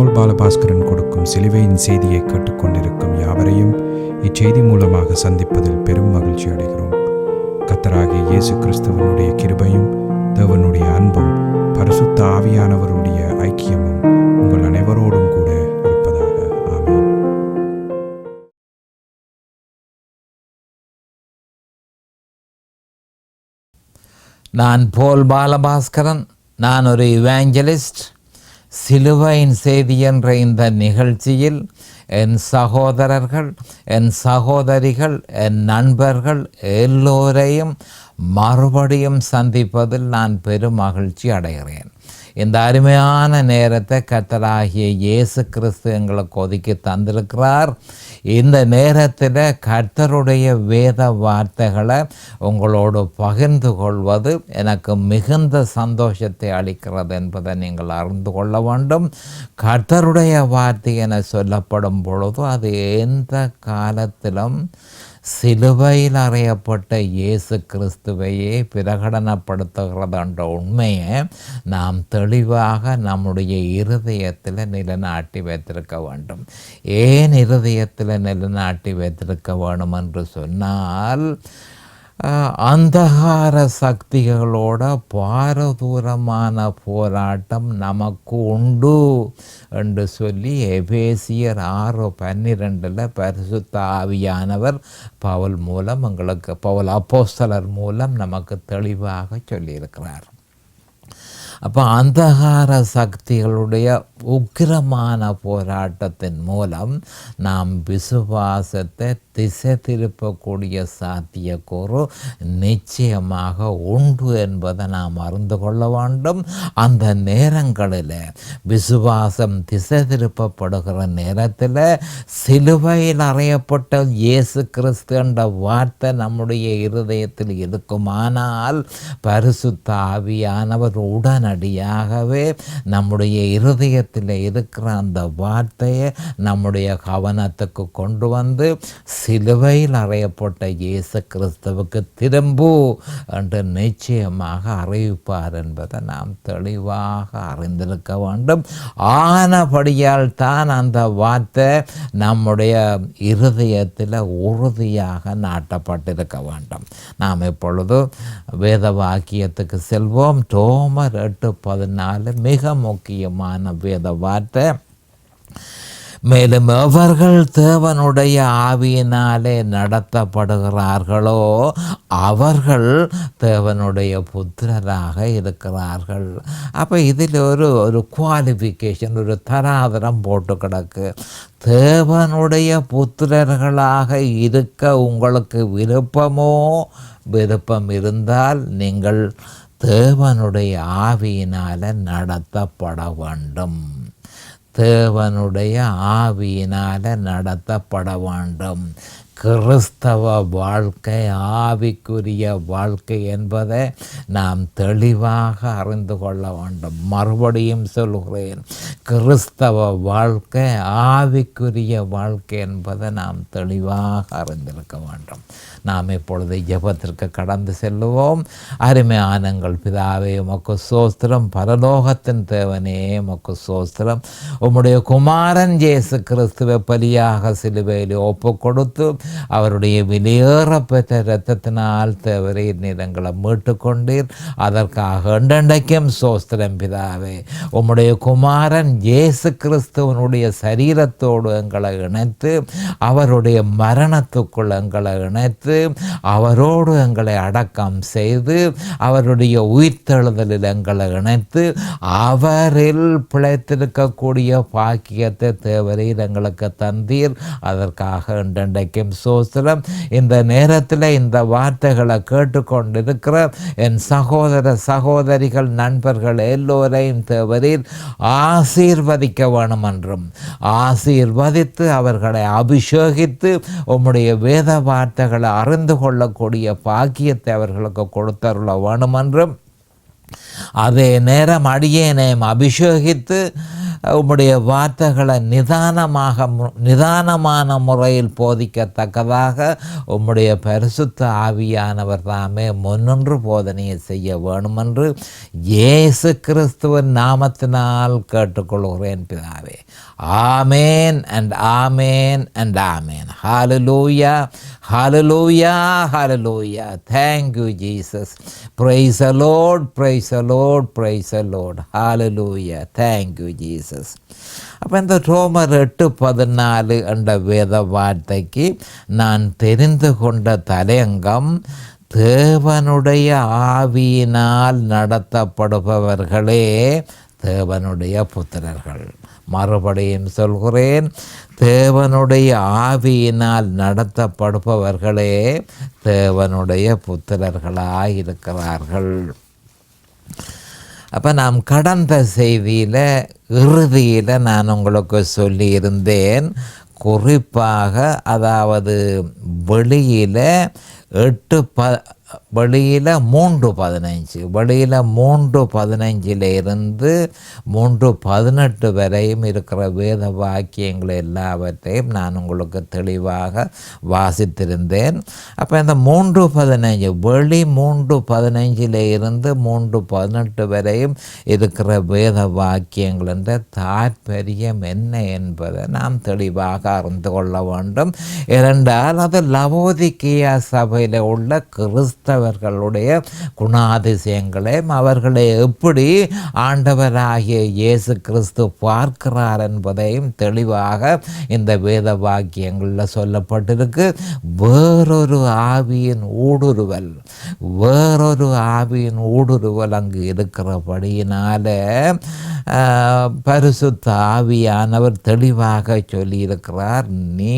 போல் பாலபாஸ்கரன் கொடுக்கும் சிலுவையின் செய்தியை கேட்டுக்கொண்டிருக்கும் யாவரையும் இச்செய்தி மூலமாக சந்திப்பதில் பெரும் மகிழ்ச்சி அடைகிறோம். கர்த்தராகிய இயேசு கிறிஸ்துவனுடைய கிருபையும் தேவனுடைய அன்பும் பரிசுத்த ஆவியானவருடைய ஐக்கியமும் உங்கள் அனைவரோடும் கூட இருப்பதாக. ஆமென். நான் போல் பாலபாஸ்கரன். நான் ஒரு இவாஞ்சலிஸ்ட். சிலுவையின் செய்தி என்ற இந்த நிகழ்ச்சியில் என் சகோதரர்கள், என் சகோதரிகள், என் நண்பர்கள் எல்லோரையும் மறுபடியும் சந்திப்பதில் நான் பெரும் மகிழ்ச்சி அடைகிறேன். இந்த அருமையான நேரத்தை கர்த்தராகிய இயேசு கிறிஸ்து எங்களுக்கு ஒதுக்கி தந்திருக்கிறார். இந்த நேரத்தில் கர்த்தருடைய வேத வார்த்தைகளை உங்களோடு பகிர்ந்து கொள்வது எனக்கு மிகுந்த சந்தோஷத்தை அளிக்கிறது என்பதை நீங்கள் அறிந்து கொள்ள வேண்டும். கர்த்தருடைய வார்த்தை என சொல்லப்படும் பொழுது அது எந்த காலத்திலும் சிலுவையில் அறையப்பட்ட இயேசு கிறிஸ்துவையே பிரகடனப்படுத்துகிறது என்ற உண்மையை நாம் தெளிவாக நம்முடைய இருதயத்தில் நிலைநாட்டி வைத்திருக்க வேண்டும். ஏன் இருதயத்தில் நிலைநாட்டி வைத்திருக்க வேண்டும் என்று சொன்னால், அந்தகார சக்திகளோட பாரதூரமான போராட்டம் நமக்கு உண்டு என்று சொல்லி எபேசியர் 6:12 பரிசுத்த ஆவியானவர் பவுல் அப்போஸ்தலர் மூலம் நமக்கு தெளிவாக சொல்லியிருக்கிறார். அப்போ அந்தகார சக்திகளுடைய உக்கிரமான போராட்டத்தின் மூலம் நாம் விசுவாசத்தை திசை திருப்பக்கூடிய சாத்தியக்கூறு நிச்சயமாக உண்டு என்பதை நாம் அறிந்து கொள்ள வேண்டும். அந்த நேரங்களில் விசுவாசம் திசை திருப்பப்படுகிற நேரத்தில் சிலுவையில் அறையப்பட்ட இயேசு கிறிஸ்து என்ற வார்த்தை நம்முடைய இருதயத்தில் இருக்குமானால் பரிசுத்த ஆவியானவர் உடனடியாகவே நம்முடைய இருதயத்தில் இருக்கிற அந்த வார்த்தையை நம்முடைய கவனத்துக்கு கொண்டு வந்து சிலுவையில் அறையப்பட்ட இயேசு கிறிஸ்துவுக்கு திரும்பு என்று நிச்சயமாக அறிவிப்பார் என்பதை நாம் தெளிவாக அறிந்திருக்க வேண்டும். ஆனபடியால் தான் அந்த வார்த்தை நம்முடைய இருதயத்தில் உறுதியாக நாட்டப்பட்டிருக்க வேண்டும். நாம் இப்பொழுது வேத வாக்கியத்துக்கு செல்வோம். ரோமர் 8:14 மிக முக்கியமான வேத வார்த்தை. மேலும் எவர்கள் தேவனுடைய ஆவியினாலே நடத்தப்படுகிறார்களோ அவர்கள் தேவனுடைய புத்திரராக இருக்கிறார்கள். அப்போ இதில் ஒரு குவாலிஃபிகேஷன், ஒரு தராதரம் போட்டு கிடக்கு. தேவனுடைய புத்திரர்களாக இருக்க உங்களுக்கு விருப்பம் இருந்தால் நீங்கள் தேவனுடைய ஆவியினால் நடத்தப்பட வேண்டும். தேவனுடைய ஆவியினால் நடத்தப்பட வேண்டும். கிறிஸ்தவ வாழ்க்கை ஆவிக்குரிய வாழ்க்கை என்பதை நாம் தெளிவாக அறிந்து கொள்ள வேண்டும். மறுபடியும் சொல்கிறேன், கிறிஸ்தவ வாழ்க்கை ஆவிக்குரிய வாழ்க்கை என்பதை நாம் தெளிவாக அறிந்திருக்க வேண்டும். நாம் இப்பொழுது ஜெபத்திற்கு கடந்து செல்லுவோம். அருமையானங்கள் பிதாவே, உமக்கு ஸ்தோத்திரம். பரலோகத்தின் தேவனே, உமக்கு ஸ்தோத்திரம். உம்முடைய குமாரன் இயேசு கிறிஸ்துவை பலியாக சிலுவையில் ஒப்பு கொடுத்து அவருடைய வெளியேறப்பெற்ற இரத்தத்தினால் தேவரே நிறங்களை மீட்டு கொண்டீர். அதற்காக என்றென்றைக்கும் ஸ்தோத்திரம் பிதாவே. உம்முடைய குமாரன் இயேசு கிறிஸ்துவனுடைய சரீரத்தோடு எங்களை இணைத்து அவருடைய மரணத்துக்குள் எங்களை இணைத்து அவரோடு எங்களை அடக்கம் செய்து அவருடைய உயிர்த்தெழுதலில் எங்களை இணைத்து அவரில் பிழைத்திருக்கக்கூடிய பாக்கியத்தை தேவரீர் எங்களுக்கு தந்தீர். அதற்காக என்றென்றைக்கும் ஸ்தோத்திரம். இந்த நேரத்தில் இந்த வார்த்தைகளை கேட்டுக்கொண்டிருக்கிற என் சகோதர சகோதரிகள் நண்பர்கள் எல்லோரையும் தேவரீர் ஆசீர்வதிக்க வேணும் என்றும் ஆசீர்வதித்து அவர்களை அபிஷேகித்து உம்முடைய வேத வார்த்தைகளை அறிந்து கொள்ளக்கூடிய பாக்கியத்தை அவர்களுக்கு கொடுத்தருள வேணும் என்றும் அதே நேரம் அடியேனையும் அபிஷேகித்து உம்முடைய வார்த்தைகளை நிதானமான முறையில் போதிக்கத்தக்கதாக உம்முடைய பரிசுத்த ஆவியானவர் தாமே முன்னின்று போதனையை செய்ய வேண்டுமென்று இயேசு கிறிஸ்துவின் நாமத்தினால் கேட்டுக்கொள்கிறேன் பிதாவே. ஆமேன் and amen and amen. Hallelujah, hallelujah, hallelujah. Thank you Jesus. Praise the Lord, praise the Lord, praise the Lord. Hallelujah. Thank you Jesus. அப்போ இந்த ரோமர் 8:14 என்ற வேத வார்த்தைக்கு நான் தெரிந்து கொண்ட தலையங்கம், தேவனுடைய ஆவியினால் நடத்தப்படுபவர்களே தேவனுடைய புத்திரர்கள். மறுபடியும் சொல்கிறேன், தேவனுடைய ஆவியினால் நடத்தப்படுபவர்களே தேவனுடைய புத்திரர்களாய் இருக்கிறார்கள். அப்போ நாம் கடந்த செய்தியில் இறுதியில் நான் உங்களுக்கு சொல்லியிருந்தேன், குறிப்பாக அதாவது வெளியில் 3:15 வெளியில் 3:15 இருந்து 3:18 வரையும் இருக்கிற வேத வாக்கியங்கள் எல்லாவற்றையும் நான் உங்களுக்கு தெளிவாக வாசித்திருந்தேன். அப்போ இந்த 3:15 வெளி 3:15 இருந்து 3:18 வரையும் இருக்கிற வேத வாக்கியங்கள் என்ற தாற்பயம் என்ன என்பதை நாம் தெளிவாக அறிந்து கொள்ள வேண்டும். இரண்டால் அது லவோதிக்கேயா சபையில் உள்ள கிறிஸ்தவர்களுடைய குணாதிசயங்களையும் அவர்களை எப்படி ஆண்டவராகிய இயேசு கிறிஸ்து பார்க்கிறார் என்பதையும் தெளிவாக இந்த வேத வாக்கியங்களில் சொல்லப்பட்டிருக்கு. வேறொரு ஆவியின் ஊடுருவல் அங்கு இருக்கிறபடியினால பரிசுத்த ஆவியானவர் தெளிவாக சொல்லியிருக்கிறார், நீ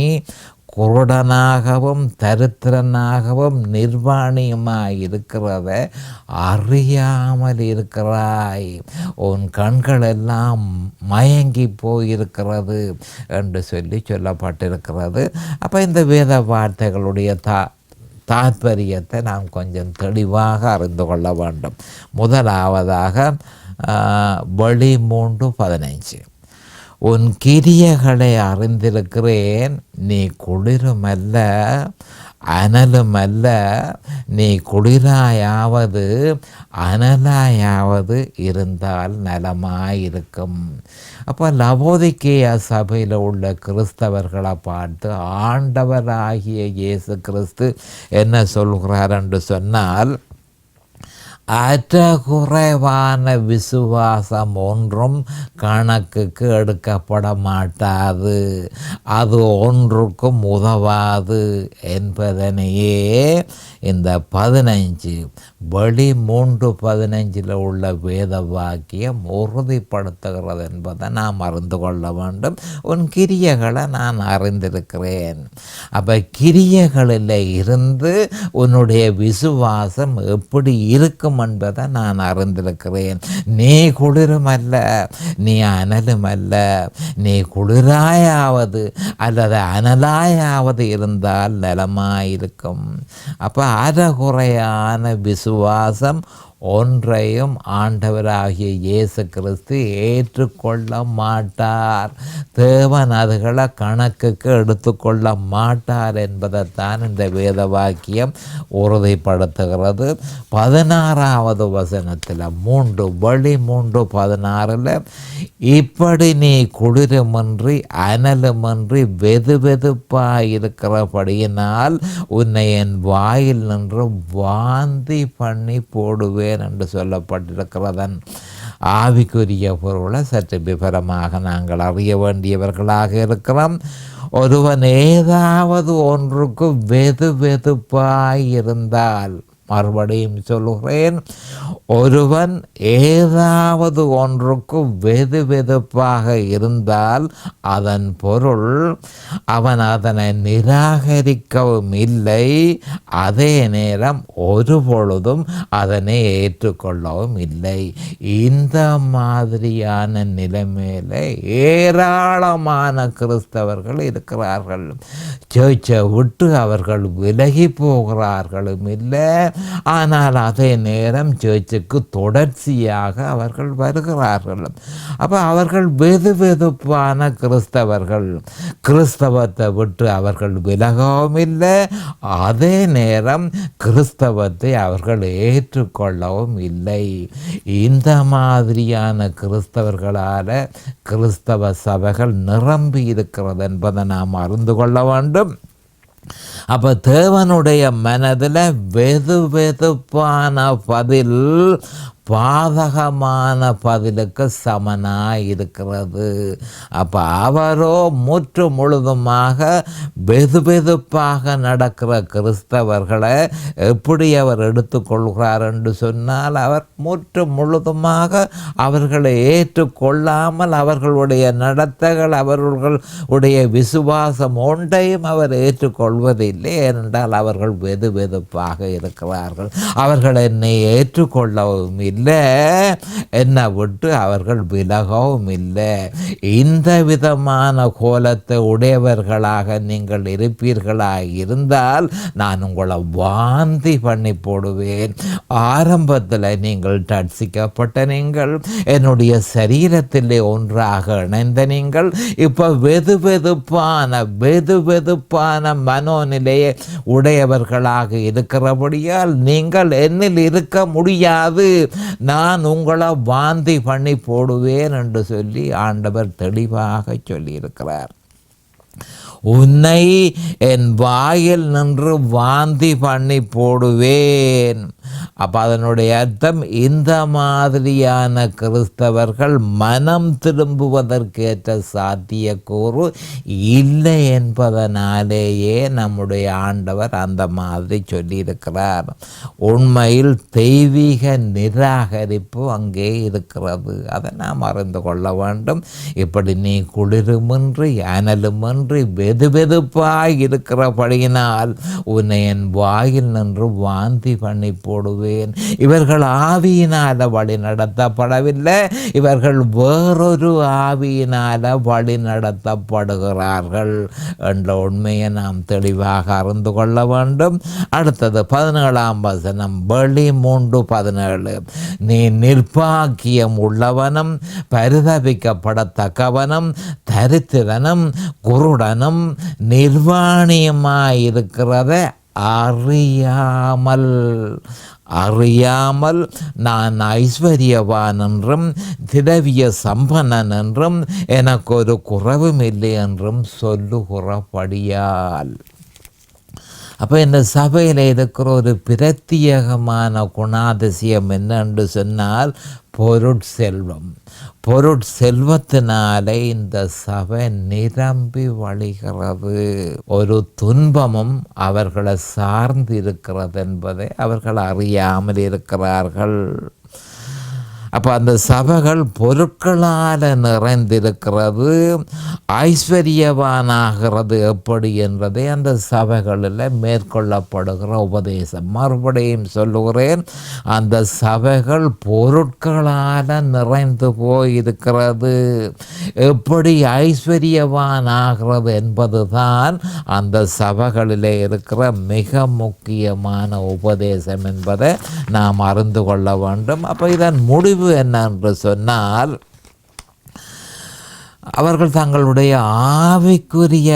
குருடனாகவும் தரித்திரனாகவும் நிர்வாணியுமாய் இருக்கிறத அறியாமல் இருக்கிறாய், உன் கண்கள் எல்லாம் மயங்கி போயிருக்கிறது என்று சொல்லப்பட்டிருக்கிறது. அப்போ இந்த வேத வார்த்தைகளுடைய தாற்பயத்தை நாம் கொஞ்சம் தெளிவாக அறிந்து கொள்ள வேண்டும். முதலாவதாக வெளி 3:15, உன் கிரியைகளை அறிந்திருக்கிறேன், நீ குளிருமல்ல அனலுமல்ல, நீ குளிராயாவது அனலாயாவது இருந்தால் நலமாயிருக்கும். அப்போ லவோதிக்கேயா சபையில் உள்ள கிறிஸ்தவர்களை பார்த்து ஆண்டவராகிய இயேசு கிறிஸ்து என்ன சொல்கிறார் என்று சொன்னால், அற்றகுறைவான விசுவாசம் ஒன்றும் கணக்குக்கு எடுக்கப்பட மாட்டாது, அது ஒன்றுக்கும் உதவாது என்பதனையே இந்த 15 வெளி 3:15 உள்ள வேத வாக்கியம் உறுதிப்படுத்துகிறது என்பதை நாம் அறிந்து கொள்ள வேண்டும். உன் கிரியைகளை நான் அறிந்திருக்கிறேன். அப்போ கிரியைகளில் இருந்து உன்னுடைய விசுவாசம் எப்படி இருக்கும் என்பதை நான் அறிந்திருக்கிறேன். நீ குளிருமல்ல, நீ அனலுமல்ல, நீ குளிராயாவது அல்லது அனலாயாவது இருந்தால் நலமாயிருக்கும். அப்போ அறகுறையான விசுவாசம் ஒன்றையும் ஆண்டவராகிய இயேசு கிறிஸ்து ஏற்றுக்கொள்ள மாட்டார். தேவன் அதுகளை கணக்குக்கு எடுத்துக்கொள்ள மாட்டார் என்பதைத்தான் இந்த வேத வாக்கியம் உறுதிப்படுத்துகிறது. 16வது வசனத்தில் வெளி 3:16, இப்படி நீ குளிருமின்றி அனலுமின்றி வெதுவெதுப்பாயிருக்கிறபடியினால் உன்னை என் வாயில் நின்று வாந்தி பண்ணி போடுவேன் என்று சொல்லப்பட்டிருக்கிறதன் ஆவிக்குரிய பொருளை சற்று விவரமாக நாங்கள் அறிய வேண்டியவர்களாக இருக்கிறோம். ஒருவன் ஏதாவது ஒன்றுக்கு வெதுவெதுப்பாயிருந்தால், மறுபடியும் சொல்லுகிறேன், ஒருவன் ஏதாவது ஒன்றுக்கு வெதுவெதுப்பாக இருந்தால் அதன் பொருள் அவன் அதனை நிராகரிக்கவும் இல்லை, அதே நேரம் ஒரு பொழுதும் அதனை ஏற்றுக்கொள்ளவும் இல்லை. இந்த மாதிரியான நிலைமையில் ஏராளமான கிறிஸ்தவர்கள் இருக்கிறார்கள். சர்ச்சை விட்டு அவர்கள் விலகி போகிறார்களும் இல்லை, ஆனால் அதே நேரம் சர்ச்சுக்கு தொடர்ச்சியாக அவர்கள் வருகிறார்கள். அப்போ அவர்கள் வெதுவெதுப்பான கிறிஸ்தவர்கள். கிறிஸ்தவத்தை விட்டு அவர்கள் விலகவும் இல்லை, அதே நேரம் கிறிஸ்தவத்தை அவர்கள் ஏற்றுக்கொள்ளவும் இல்லை. இந்த மாதிரியான கிறிஸ்தவர்களால் கிறிஸ்தவ சபைகள் நிரம்பி இருக்கிறது என்பதை நாம் அறிந்து கொள்ள வேண்டும். அப்போ தேவனுடைய மனதில் வெதுவெதுப்பான பதில் பாதகமான பதிலுக்கு சமனாக இருக்கிறது. அப்போ அவரோ முற்று முழுதுமாக வெதுவெதுப்பாக நடக்கிற கிறிஸ்தவர்களை எப்படி அவர் எடுத்துக்கொள்கிறார் என்று சொன்னால், அவர் முற்று முழுதுமாக அவர்களை ஏற்றுக்கொள்ளாமல் அவர்களுடைய நடத்தைகள், அவர்களுடைய விசுவாசம் ஒன்றையும் அவர் ஏற்றுக்கொள்வதில்லை. ஏனென்றால் அவர்கள் வெதுவெதுப்பாக இருக்கிறார்கள். அவர்கள் என்னை ஏற்றுக்கொள்ளவும் இல்லை, என்னை விட்டு அவர்கள் விலகவும் இல்லை. இந்த விதமான கோலத்தை உடையவர்களாக நீங்கள் இருப்பீர்களாக இருந்தால் நான் உங்களை வாந்தி பண்ணி போடுவேன். ஆரம்பத்தில் நீங்கள் ரட்சிக்கப்பட்ட நீங்கள், என்னுடைய சரீரத்திலே ஒன்றாக இணைந்த நீங்கள், இப்போ வெதுவெதுப்பான மனோநிலையை உடையவர்களாக இருக்கிறபடியால் நீங்கள் என்னில் இருக்க முடியாது, நான் உங்களை வாந்தி பண்ணி போடுவேன் என்று சொல்லி ஆண்டவர் தெளிவாக சொல்லியிருக்கிறார். உன்னை என் வாயில் நின்று வாந்தி பண்ணி போடுவேன். அப்போ அதனுடைய அர்த்தம், இந்த மாதிரியான கிறிஸ்தவர்கள் மனம் திரும்புவதற்கேற்ற சாத்தியக்கூறு இல்லை என்பதனாலேயே நம்முடைய ஆண்டவர் அந்த மாதிரி சொல்லியிருக்கிறார். உண்மையில் தெய்வீக நிராகரிப்பு அங்கே இருக்கிறது, அதை நாம் அறிந்து கொள்ள வேண்டும். இப்படி நீ குளிருமின்றி அனலுமின்றி வெதுவெதுப்பாய் இருக்கிறபடியினால் உன்னை என் வாயில் நின்று வாந்தி பண்ணி போடுவேன். இவர்கள் ஆவியினால வழி நடத்தப்படவில்லை, இவர்கள் வேறொரு ஆவியினால வழி நடத்தப்படுகிறார்கள் என்ற உண்மையை நாம் தெளிவாக அறிந்து கொள்ள வேண்டும். அடுத்தது 17ஆம் வசனம், வெளி 3:17, நீ நிர்பாக்கியம் உள்ளவனும் பரிதபிக்கப்படத்தக்கவனும் தரித்திரனும் குருடனும் நிர்வாணியமாயிருக்கிறத அறியாமல் நான் ஐஸ்வர்யவான் என்றும் திரவிய சம்பன்னன் என்றும் எனக்கு ஒரு குறைவும் இல்லை என்றும் சொல்லுகிறபடியால். அப்போ இந்த சபையில் இருக்கிற ஒரு பிரத்யேகமான குணாதிசயம் என்னென்று சொன்னால் பொருட்செல்வம். பொருட்செல்வத்தினாலே இந்த சபை நிரம்பி வழிகிறது. ஒரு துன்பமும் அவர்களை சார்ந்து இருக்கிறது என்பதை அவர்கள் அறியாமல் இருக்கிறார்கள். அப்போ அந்த சபைகள் பொருட்களால் நிறைந்திருக்கிறது. ஐஸ்வர்யவானாகிறது எப்படி என்பதை அந்த சபைகளில் மேற்கொள்ளப்படுகிற உபதேசம். மறுபடியும் சொல்லுகிறேன், அந்த சபைகள் பொருட்களால் நிறைந்து போயிருக்கிறது. எப்படி ஐஸ்வர்யவானாகிறது என்பது தான் அந்த சபைகளிலே இருக்கிற மிக முக்கியமான உபதேசம் என்பதை நாம் அறிந்து கொள்ள வேண்டும். அப்போ இதன் முடிவு என்ன என்று சொன்னால், அவர்கள் தங்களுடைய ஆவிக்குரிய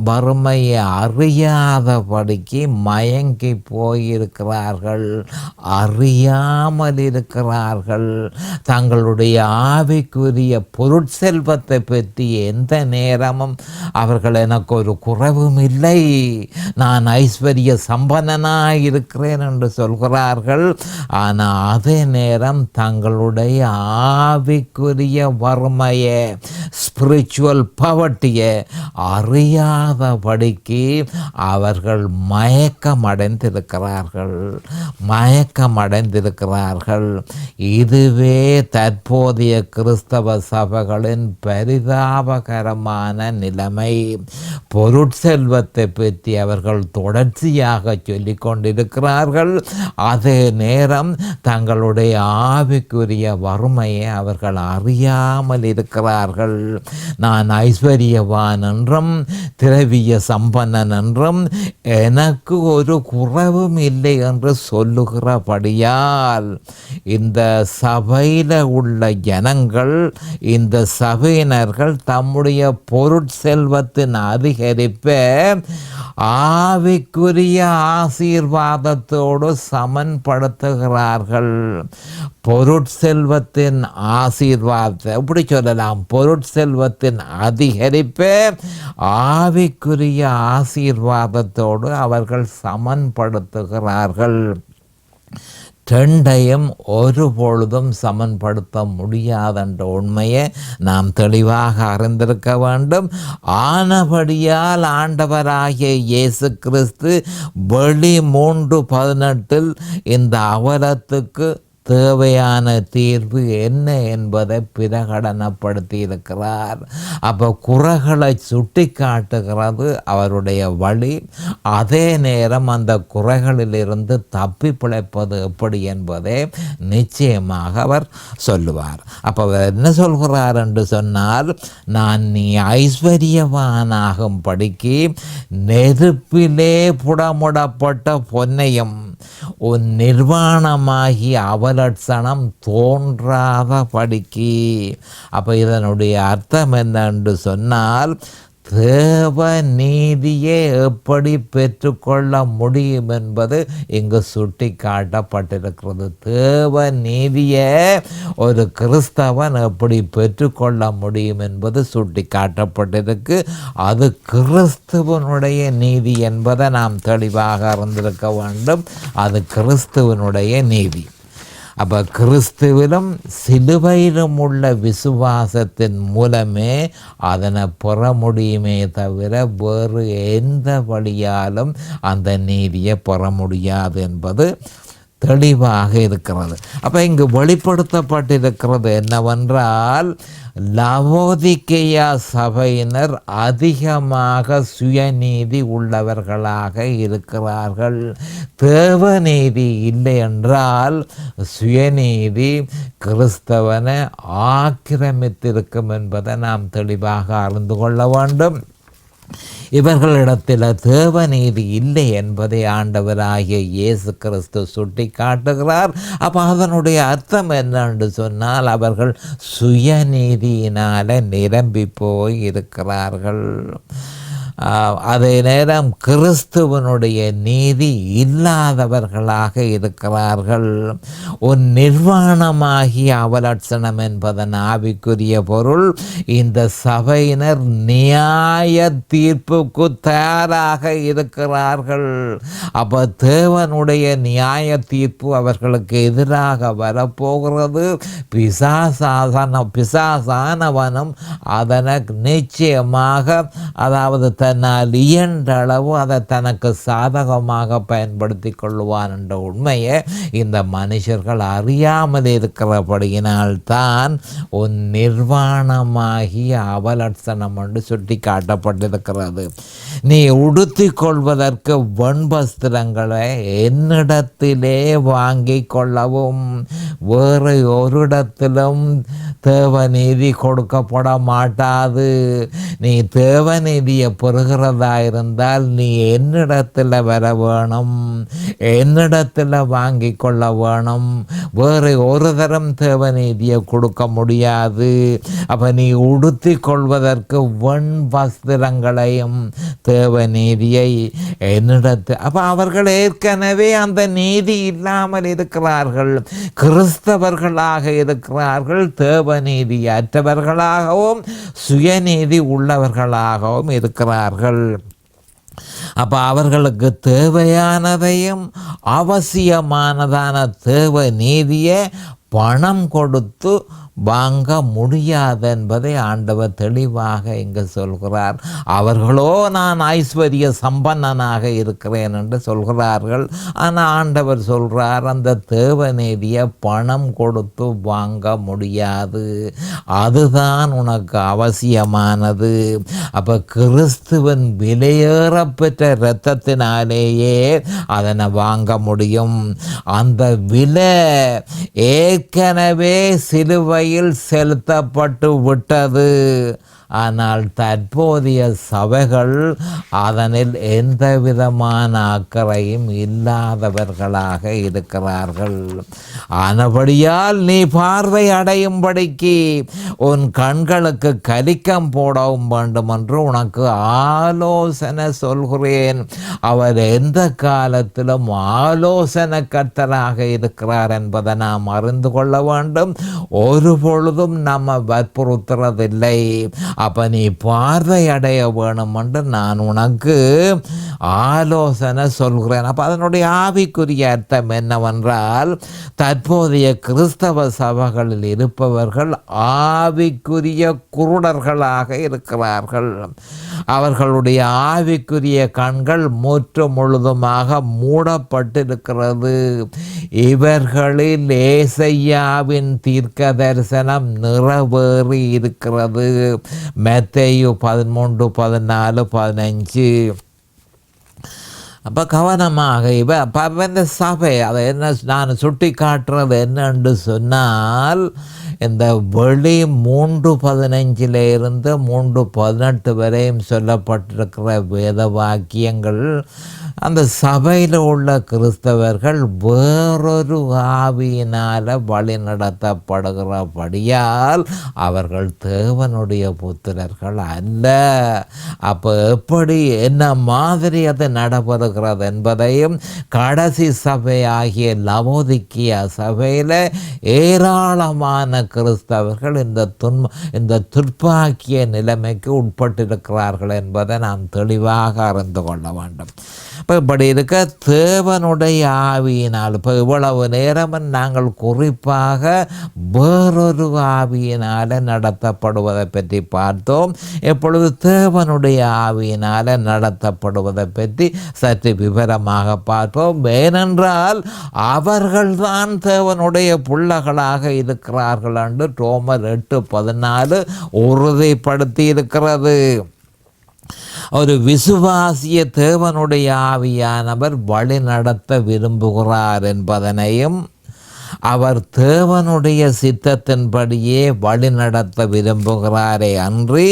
வறுமையை அறியாதபடிக்கு மயங்கி போயிருக்கிறார்கள், அறியாமல் இருக்கிறார்கள். தங்களுடைய ஆவிக்குரிய பொருட்செல்வத்தை பற்றி எந்த நேரமும் அவர்கள் எனக்கு ஒரு குறைவும் இல்லை, நான் ஐஸ்வர்ய சம்பன்னனாக இருக்கிறேன் என்று சொல்கிறார்கள். ஆனால் அதே நேரம் தங்களுடைய ஆவிக்குரிய வறுமையை, ஸ்பிரிச்சுவல் பவர்ட்டியை அறியாதபடிக்கு அவர்கள் மயக்கமடைந்திருக்கிறார்கள். இதுவே தற்போதைய கிறிஸ்தவ சபைகளின் பரிதாபகரமான நிலைமை. பொருட்செல்வத்தை பற்றி அவர்கள் தொடர்ச்சியாக சொல்லிக் கொண்டிருக்கிறார்கள். அதே நேரம் தங்களுடைய ஆவிக்குரிய வறுமையை அவர்கள் அறியாமல் இருக்கிறார்கள். நான் ஐஸ்வர்யவான் என்றும் திரவிய சம்பன்னன் என்றும் எனக்கு ஒரு குறைவும் இல்லை என்று சொல்லுகிறபடியால் இந்த சபையில் உள்ள ஜனங்கள், இந்த சபையினர்கள் தம்முடைய பொருட்செல்வத்தின் அதிகரிப்பை ஆவிக்குரிய ஆசீர்வாதத்தோடு சமன்படுத்துகிறார்கள். பொருட்செல்வத்தின் ஆசீர்வாதத்தை எப்படி சொல்லலாம்? பொருட்செல்வத்தின் அதிகரிப்பை ஆவிக்குரிய ஆசீர்வாதத்தோடு அவர்கள் சமன்படுத்துகிறார்கள். ரெண்டையும் ஒரு பொழுதும் சமன்படுத்த முடியாதென்ற உண்மையை நாம் தெளிவாக அறிந்திருக்க வேண்டும். ஆனபடியால் ஆண்டவராகிய இயேசு கிறிஸ்து வெளி 3:18 இந்த அவலத்துக்கு தேவையான தீர்வு என்ன என்பதை பிரகடனப்படுத்தி இருக்கிறார். அப்போ குறைகளை சுட்டி காட்டுகிறது அவருடைய வழி. அதே நேரம் அந்த குறைகளிலிருந்து தப்பி பிழைப்பது எப்படி என்பதை நிச்சயமாக அவர் சொல்லுவார். அப்போ அவர் என்ன சொல்கிறார் என்று சொன்னால், நான் நீ ஐஸ்வர்யவானாகும் படிக்கு நெருப்பிலே புடமுடப்பட்ட பொன்னையும் உன் நிர்வாணமாகி அவலட்சணம் தோன்றாத படிக்கு. அப்போ இதனுடைய அர்த்தம் என்னென்று சொன்னால், தேவ நீதியை எப்படி பெற்றுக்கொள்ள முடியும் என்பது இங்கு சுட்டி காட்டப்பட்டிருக்கிறது. தேவ நீதியை ஒரு கிறிஸ்தவன் எப்படி பெற்றுக்கொள்ள முடியும் என்பது சுட்டி காட்டப்பட்டிருக்கு. அது கிறிஸ்துவனுடைய நீதி என்பதை நாம் தெளிவாக அறிந்திருக்க வேண்டும். அது கிறிஸ்துவனுடைய நீதி. அப்போ கிறிஸ்துவிலும் சிலுவையிலும் உள்ள விசுவாசத்தின் மூலமே அதனை பெற முடியுமே தவிர வேறு எந்த வழியாலும் அந்த நீதியை பெற முடியாது என்பது தெளிவாக இருக்கிறது. அப்போ இங்கு வெளிப்படுத்தப்பட்டிருக்கிறது என்னவென்றால், லவோதிக்கேயா சபையினர் அதிகமாக சுயநீதி உள்ளவர்களாக இருக்கிறார்கள். தேவநீதி இல்லை என்றால் சுயநீதி கிறிஸ்தவனை ஆக்கிரமித்திருக்கும் என்பதை நாம் தெளிவாக அறிந்து கொள்ள வேண்டும். இவர்களிடத்தில் தேவநீதி இல்லை என்பதை ஆண்டவராகிய இயேசு கிறிஸ்து சுட்டி காட்டுகிறார். அப்போ அதனுடைய அர்த்தம் என்னென்று சொன்னால், அவர்கள் சுயநீதியினால் நிரம்பி போய் இருக்கிறார்கள். அதே நேரம் கிறிஸ்துவனுடைய நீதி இல்லாதவர்களாக இருக்கிறார்கள். ஒரு நிர்வாணமாகிய அவலட்சணம் என்பதன் ஆவிக்குரிய பொருள், இந்த சபையினர் நியாய தீர்ப்புக்கு தயாராக இருக்கிறார்கள். அப்போ தேவனுடைய நியாய தீர்ப்பு அவர்களுக்கு எதிராக வரப்போகிறது. பிசாசானவனும் அதனை நிச்சயமாக, அதாவது தன்னால் இயன்ற அளவு அதை தனக்கு சாதகமாக பயன்படுத்தி கொள்வான் என்ற உண்மையை இந்த மனுஷர்கள் அறியாமல் இருக்கிறபடியினால்தான் ஒரு நிர்வாணமாகிய அவலட்சணம் என்று சுட்டி காட்டப்பட்டிருக்கிறது. நீ உடுத்தி கொள்வதற்கு வன்பஸ்திரங்களை என்னிடத்திலே வாங்கி கொள்ளவும், வேறு ஒரு இடத்திலும் தேவநீதி கொடுக்கப்பட மாட்டாது. நீ தேவநீதியை பெறுகிறதா இருந்தால் நீ என்னிடத்தில் வர வேணும், என்னிடத்தில் வாங்கி கொள்ள வேணும். வேறு ஒரு தரம் தேவநீதியை கொடுக்க முடியாது. அப்போ நீ உடுத்தி கொள்வதற்கு வெண் வஸ்திரங்களையும் தேவநீதியை என்னிடத்தில். அப்போ அவர்கள் ஏற்கனவே அந்த நீதி இல்லாமல் இருக்கிறார்கள், கிறிஸ்தவர்களாக இருக்கிறார்கள். தேவநீதி அற்றவர்களாகவும் சுயநீதி உள்ளவர்களாகவும் இருக்கிறார்கள். அப்போ அவர்களுக்கு தேவையானதையும் அவசியமானதான தேவ நீதியை பணம் கொடுத்து வாங்க முடியாது என்பதை ஆண்டவர் தெளிவாக இங்கு சொல்கிறார். அவர்களோ நான் ஐஸ்வர்ய சம்பன்னனாக இருக்கிறேன் என்று சொல்கிறார்கள். ஆனால் ஆண்டவர் சொல்கிறார், அந்த தேவநீதியை பணம் கொடுத்து வாங்க முடியாது, அதுதான் உனக்கு அவசியமானது. அப்போ கிறிஸ்துவின் விலையேறப்பெற்ற இரத்தத்தினாலேயே அதனை வாங்க முடியும். அந்த விலை ஏற்கனவே சிலுவை செலுத்தப்பட்டு விட்டது. ஆனால் தற்போதைய சபைகள் அதனில் எந்த விதமான அக்கறையும் இல்லாதவர்களாக இருக்கிறார்கள். ஆனபடியால் நீ பார்வை அடையும்படிக்கு உன் கண்களுக்கு கலிக்கம் போடவும் வேண்டும் என்று உனக்கு ஆலோசனை சொல்கிறேன். அவர் எந்த காலத்திலும் ஆலோசனை கர்த்தராக இருக்கிறார் என்பதை நாம் அறிந்து கொள்ள வேண்டும். ஒரு பொழுதும் நம்ம வற்புறுத்துறதில்லை. அப்போ நீ பார்வை அடைய வேணும் என்று நான் உனக்கு ஆலோசனை சொல்கிறேன். அப்போ அதனுடைய ஆவிக்குரிய அர்த்தம் என்னவென்றால், தற்போதைய கிறிஸ்தவ சபைகளில் இருப்பவர்கள் ஆவிக்குரிய குருடர்களாக இருக்கிறார்கள். அவர்களுடைய ஆவிக்குரிய கண்கள் முற்று முழுதுமாக மூடப்பட்டிருக்கிறது. இவர்களில் ஏசையாவின் தீர்க்க தரிசனம் நிறைவேறி இருக்கிறது. மத்தேயு 13, 14, 15. அப்போ கவனமாக இந்த சபை அதை என்ன நான் சுட்டி காட்டுறது என்னென்று சொன்னால், இந்த வெளி 3:15 3:18 வரையும் சொல்லப்பட்டிருக்கிற வேத வாக்கியங்கள் அந்த சபையில் உள்ள கிறிஸ்தவர்கள் வேறொரு ஆவியினால் வழி நடத்தப்படுகிறபடியால் அவர்கள் தேவனுடைய புத்திரர்கள் அல்ல. அப்போ எப்படி என்ன மாதிரி அது நடைபெறுகிறது என்பதையும், கடைசி சபையாகிய லவோதிக்கியா சபையில் ஏராளமான கிறிஸ்தவர்கள் இந்த துர்ப்பாக்கிய நிலைமைக்கு உட்பட்டிருக்கிறார்கள் என்பதை நாம் தெளிவாக அறிந்து கொள்ள வேண்டும். இப்போ இப்படி இருக்க தேவனுடைய ஆவியினால் இப்போ இவ்வளவு நேரம் நாங்கள் குறிப்பாக வேறொரு ஆவியினால் நடத்தப்படுவதை பற்றி பார்த்தோம். இப்பொழுது தேவனுடைய ஆவியினால் நடத்தப்படுவதை பற்றி சற்று விவரமாக பார்ப்போம். ஏனென்றால் அவர்கள்தான் தேவனுடைய பிள்ளைகளாக இருக்கிறார்கள் என்று ரோமர் 8:14 உறுதிப்படுத்தி இருக்கிறது. ஒரு விசுவாசிய தேவனுடைய ஆவியானவர் வழி நடத்த விரும்புகிறார் என்பதனையும், அவர் தேவனுடைய சித்தத்தின்படியே வழி நடத்த விரும்புகிறாரே அன்றி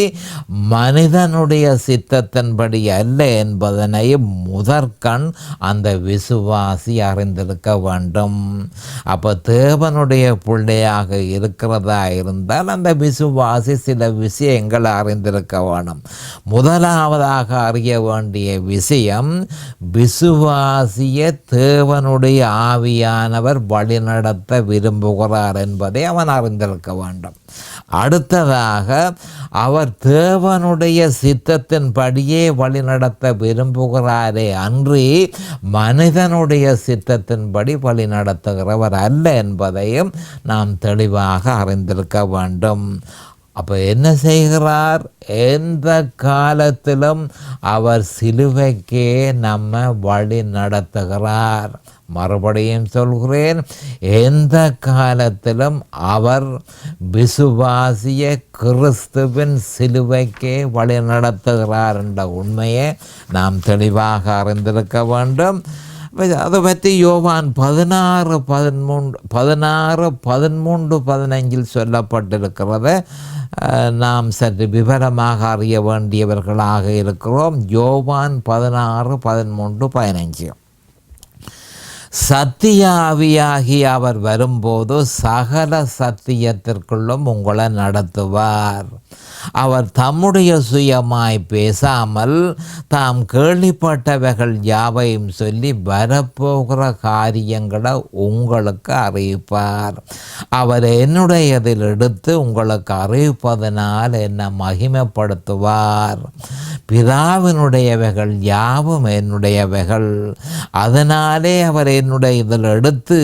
மனிதனுடைய சித்தத்தின்படி அல்ல என்பதனையும் முதற்கண் அந்த விசுவாசி அறிந்திருக்க வேண்டும். அப்போ தேவனுடைய பிள்ளையாக இருக்கிறதா இருந்தால் அந்த விசுவாசி சில விஷயங்கள் அறிந்திருக்க வேண்டும். முதலாவதாக அறிய வேண்டிய விஷயம், விசுவாசிய தேவனுடைய ஆவியானவர் வழி நடத்த விரும்புகிறார் என்பதை அவன் அறிந்திருக்க வேண்டும். அடுத்ததாக, அவர் தேவனுடைய சித்தத்தின்படியே வழி நடத்த விரும்புகிறாரே அன்றி மனிதனுடைய சித்தத்தின்படி வழி நடத்துகிறவர் அல்ல என்பதையும் நாம் தெளிவாக அறிந்திருக்க வேண்டும். அப்போ என்ன செய்கிறார்? எந்த காலத்திலும் அவர் சிலுவைக்கே நம்ம வழி நடத்துகிறார். மறுபடியும் சொல்கிறேன், எந்த காலத்திலும் அவர் விசுவாசிய கிறிஸ்துவின் சிலுவைக்கே வழி நடத்துகிறார் என்ற உண்மையை நாம் தெளிவாக அறிந்திருக்க வேண்டும். அதை பற்றி யோவான் 16:13-15 சொல்லப்பட்டிருக்கிறத நாம் சற்று விவரமாக அறிய வேண்டியவர்களாக இருக்கிறோம். யோவான் 16:13-15. சத்திய ஆவியாகி அவர் வரும்போது சகல சத்தியத்திற்குள்ளும் உங்களை நடத்துவார். அவர் தம்முடைய சுயமாய் பேசாமல் தாம் கேள்விப்பட்டவைகள் யாவையும் சொல்லி வரப்போகிற காரியங்களை உங்களுக்கு அறிவிப்பார். அவர் என்னுடையதில் எடுத்து உங்களுக்கு அறிவிப்பதனால் என்னை மகிமைப்படுத்துவார். பிதாவினுடையவைகள் யாவும் என்னுடையவைகள், அதனாலே அவர் என்னுடைய இதில் எடுத்து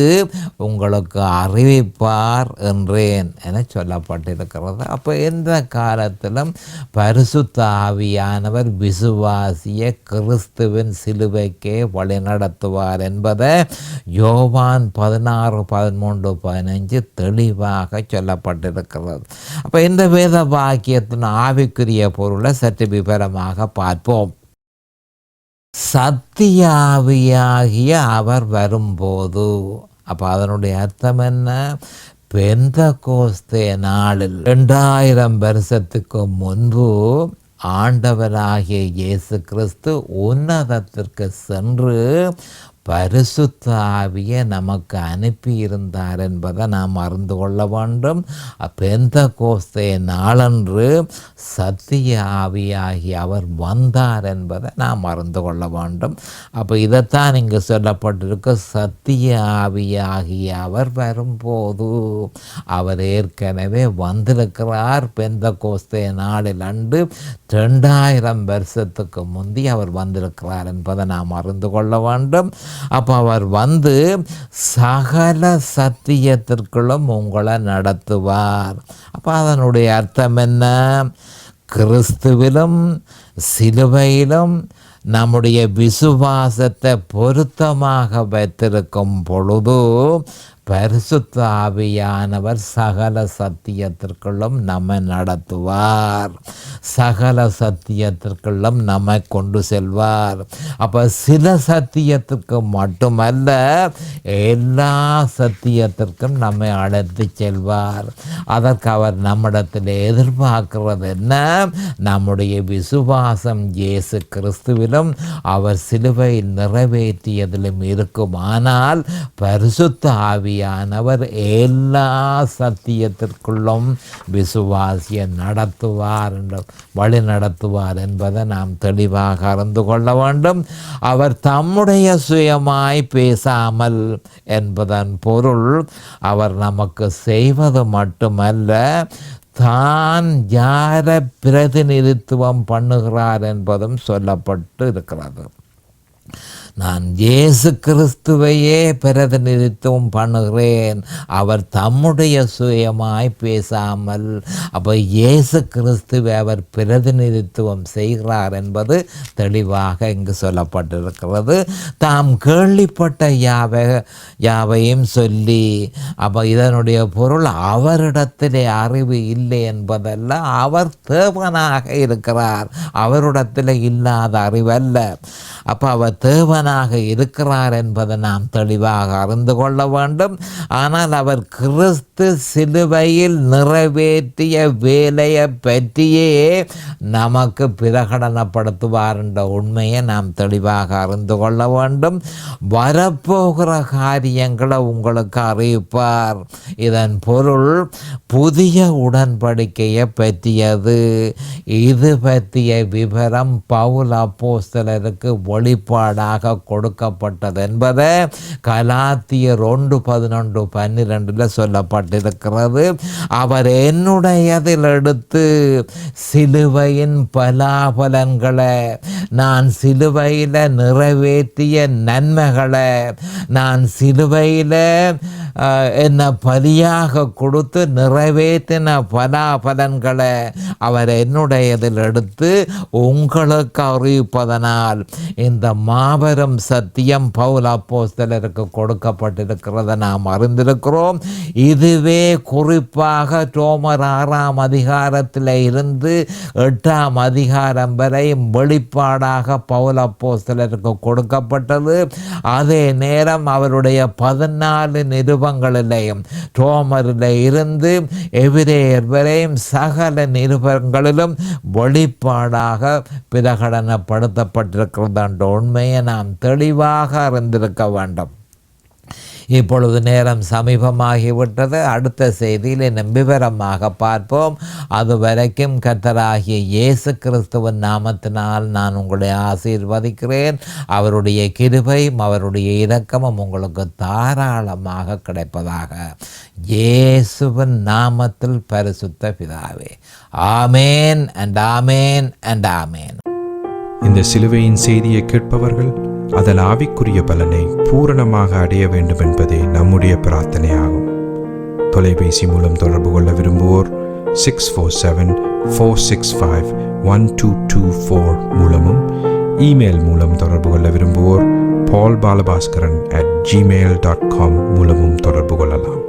உங்களுக்கு அறிவிப்பார் என்றேன் என சொல்லப்பட்டிருக்கிறது. அப்போ எந்த காலத்திலும் பரிசுத்த ஆவியானவர் விசுவாசிய கிறிஸ்துவின் சிலுவைக்கே வழி நடத்துவார் என்பதை யோவான் 16:13-15 தெளிவாக சொல்லப்பட்டிருக்கிறது. அப்போ இந்த வேத வாக்கியத்தின் ஆவிக்குரிய பொருளை சற்று விவரமாக பார்ப்போம். சத்திய ஆவியாகிய அவர் வரும்போது, அப்போ அதனுடைய அர்த்தம் என்ன? பெந்தகோஸ்தே நாளில் 2000 வருஷத்துக்கு முன்பு ஆண்டவராகிய இயேசு கிறிஸ்து உன்னதத்திற்கு சென்று பரிசுத்த ஆவியை நமக்கு அனுப்பியிருந்தார் என்பதை நாம் அறிந்து கொள்ள வேண்டும். பெந்தகோஸ்தே நாளன்று சத்திய ஆவியாகி அவர் வந்தார் என்பதை நாம் அறிந்து கொள்ள வேண்டும். அப்போ இதைத்தான் இங்கு சொல்லப்பட்டிருக்கு. சத்திய ஆவியாகிய அவர் வரும்போது அவர் ஏற்கனவே வந்திருக்கிறார். பெந்தகோஸ்தே நாளில் அன்று 2000 வருஷத்துக்கு முந்தி அவர் வந்திருக்கிறார் என்பதை நாம் அறிந்து கொள்ள வேண்டும். அப்போ அவர் வந்து சகல சத்தியத்திற்குள்ளும் உங்களை நடத்துவார். அப்போ அதனுடைய அர்த்தம் என்ன? கிறிஸ்துவிலும் சிலுவையிலும் நம்முடைய விசுவாசத்தை பொருத்தமாக வைத்திருக்கும் பொழுது பரிசுத்த ஆவியானவர் சகல சத்தியத்திற்குள்ளும் நம்மை நடத்துவார், சகல சத்தியத்திற்குள்ளும் நம்மை கொண்டு செல்வார். அப்போ சில சத்தியத்திற்கு மட்டுமல்ல, எல்லா சத்தியத்திற்கும் நம்மை அழைத்து செல்வார். அதற்கு அவர் நம்மிடத்தில் எதிர்பார்க்கிறது என்ன? நம்முடைய விசுவாசம் இயேசு கிறிஸ்துவிலும் அவர் சிலுவையில் நிறைவேற்றியதிலும் இருக்குமானால் பரிசுத்த ஆவி ஆவியானவர் எல்லா சத்தியத்திற்குள்ளும் விசுவாசியை நடத்துவார், வழி நடத்துவார் என்பதை நாம் தெளிவாக அறிந்து கொள்ள வேண்டும். அவர் தம்முடைய சுயமாய் பேசாமல் என்பதன் பொருள் அவர் நமக்கு செய்வது மட்டுமல்ல, தான் யாரை பிரதிநிதித்துவம் பண்ணுகிறார் என்பதும் சொல்லப்பட்டு இருக்கிறது. நான் இயேசு கிறிஸ்துவையே பிரதிநிதித்துவம் பண்ணுகிறேன், அவர் தம்முடைய சுயமாய் பேசாமல். அப்போ இயேசு கிறிஸ்துவை அவர் பிரதிநிதித்துவம் செய்கிறார் என்பது தெளிவாக இங்கு சொல்லப்பட்டிருக்கிறது. தாம் கேள்விப்பட்ட யாவையும் சொல்லி, அப்போ இதனுடைய பொருள் அவரிடத்திலே அறிவு இல்லை என்பதல்ல, அவர் தேவனாக இருக்கிறார், அவரிடத்தில் இல்லாத அறிவல்ல. அப்போ அவர் தேவனாக இருக்கிறார் என்பதை நாம் தெளிவாக அறிந்து கொள்ள வேண்டும். ஆனால் அவர் கிறிஸ்து சிலுவையில் நிறைவேற்றிய வேலையை பற்றியே நமக்கு பிரகடனப்படுத்துவார் என்ற உண்மையை நாம் தெளிவாக அறிந்து கொள்ள வேண்டும். வரப்போகிற காரியங்களை உங்களுக்கு அறிவிப்பார். இதன் பொருள் புதிய உடன்படிக்கையை பற்றியது. இது பற்றிய விவரம் பவுல் அப்போஸ்தலருக்கு வெளிப்பாடாக கொடுக்கப்பட்டது என்பதை கலாத்தியர் 1:11-12 சொல்லப்பட்டிருக்கிறது. அவர் என்னுடையதில் எடுத்து சிலுவையின் பலாபலன்களை, நான் சிலுவையில் நிறைவேற்றிய நன்மைகளை, நான் சிலுவையில் என்ன பலியாக கொடுத்து நிறைவேற்றின பலாபலன்களை அவர் என்னுடையதில் எடுத்து உங்களுக்கு அறிவிப்பதனால் இந்த மாபெரும் சத்தியம் பவுல் அப்போஸ்தலருக்கு கொடுக்கப்பட்டிருக்கிறத நாம் அறிந்திருக்கிறோம். இதுவே குறிப்பாக ரோமர் 6ஆம் அதிகாரத்தில் இருந்து 8ஆம் அதிகாரம் வரை வெளிப்பாடாக பவுல் அப்போஸ்தலருக்கு கொடுக்கப்பட்டது. அதே நேரம் அவருடைய 14 நிருபங்களிலேயும் ரோமரில் இருந்து எபிரேயர் வரையும் சகல நிருபங்களிலும் வெளிப்பாடாக பிரகடனப்படுத்தப்பட்டிருக்கிறது என்ற உண்மையை நாம் தெளிவாக அறிந்திருக்க வேண்டும். இப்பொழுது நேரம் சமீபமாகிவிட்டது. அடுத்த செய்தியில் இன்னும் விவரமாக பார்ப்போம். அதுவரைக்கும் கர்த்தராகிய இயேசு கிறிஸ்துவின் நாமத்தினால் நான் உங்களை ஆசீர்வதிக்கிறேன். அவருடைய கிருபையும் அவருடைய இரக்கமும் உங்களுக்கு தாராளமாக கிடைப்பதாக. இயேசுவின் நாமத்தில் பரிசுத்த பிதாவே, ஆமேன் அண்ட் ஆமேன் அண்ட் ஆமேன். இந்த சிலுவையின் செய்தியை கேட்பவர்கள் அதன் ஆவிக்குரிய பலனை பூரணமாக அடைய வேண்டும் என்பதே நம்முடைய பிரார்த்தனையாகும். தொலைபேசி மூலம் தொடர்பு கொள்ள விரும்புவோர் 647-465-1224 மூலமும், இமெயில் மூலம் தொடர்பு கொள்ள விரும்புவோர் paulbalabaskaran@gmail.com மூலமும் தொடர்பு கொள்ளலாம்.